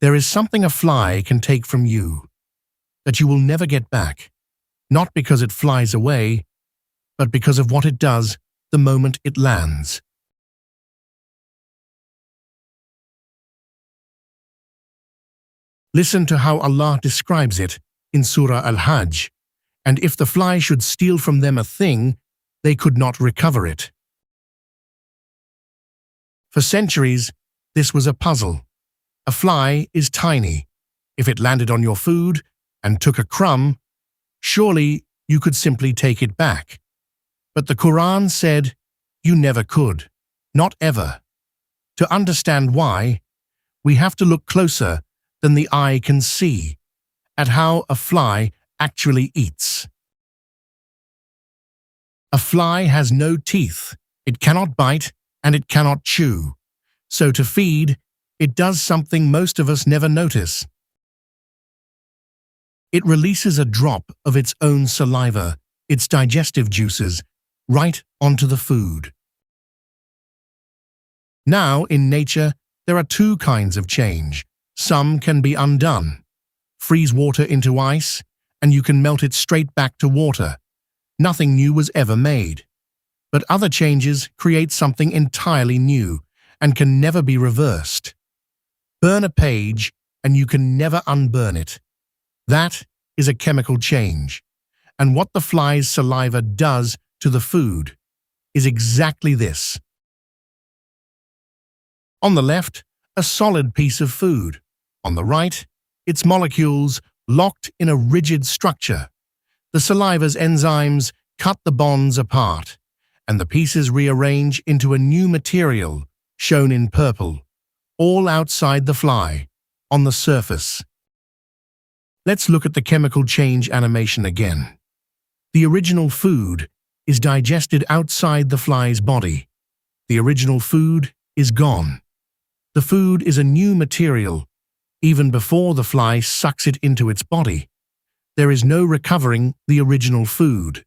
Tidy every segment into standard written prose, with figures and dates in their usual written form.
There is something a fly can take from you that you will never get back, not because it flies away, but because of what it does the moment it lands. Listen to how Allah describes it in Surah Al-Hajj, and if the fly should steal from them a thing, they could not recover it. For centuries, this was a puzzle. A fly is tiny. If it landed on your food and took a crumb, surely you could simply take it back. But the Qur'an said you never could, not ever. To understand why, we have to look closer than the eye can see at how a fly actually eats. A fly has no teeth, it cannot bite, and it cannot chew. So to feed, it does something most of us never notice. It releases a drop of its own saliva, its digestive juices, right onto the food. Now, in nature, there are two kinds of change. Some can be undone. Freeze water into ice, and you can melt it straight back to water. Nothing new was ever made. But other changes create something entirely new and can never be reversed. Burn a page, and you can never unburn it. That is a chemical change. And what the fly's saliva does to the food is exactly this. On the left, a solid piece of food. On the right, its molecules locked in a rigid structure. The saliva's enzymes cut the bonds apart, and the pieces rearrange into a new material, shown in purple, all outside the fly, on the surface. Let's look at the chemical change animation again. The original food is digested outside the fly's body. The original food is gone. The food is a new material, even before the fly sucks it into its body. There is no recovering the original food.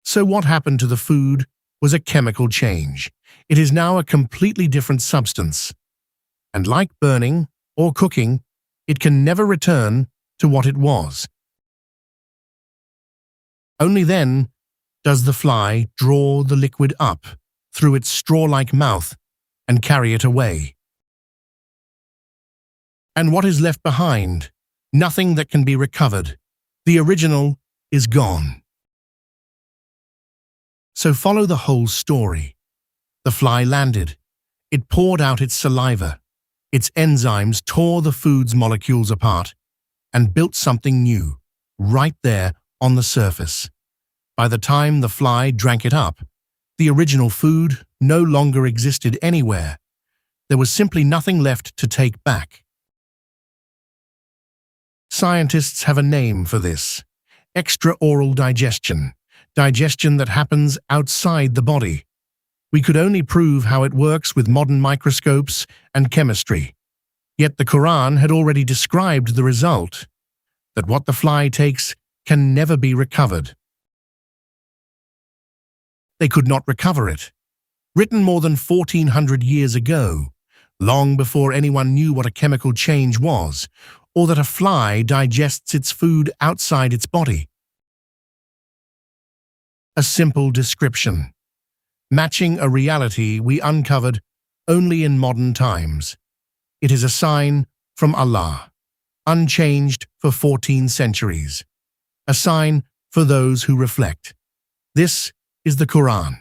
So what happened to the food was a chemical change. It is now a completely different substance. And like burning or cooking, it can never return to what it was. Only then does the fly draw the liquid up through its straw-like mouth and carry it away. And what is left behind? Nothing that can be recovered. The original is gone. So follow the whole story. The fly landed. It poured out its saliva. Its enzymes tore the food's molecules apart and built something new, right there on the surface. By the time the fly drank it up, the original food no longer existed anywhere. There was simply nothing left to take back. Scientists have a name for this: extraoral digestion, digestion that happens outside the body. We could only prove how it works with modern microscopes and chemistry. Yet the Qur'an had already described the result, that what the fly takes can never be recovered. They could not recover it. Written more than 1400 years ago, long before anyone knew what a chemical change was, or that a fly digests its food outside its body. A simple description, matching a reality we uncovered only in modern times. It is a sign from Allah, unchanged for 14 centuries. A sign for those who reflect. This is the Qur'an.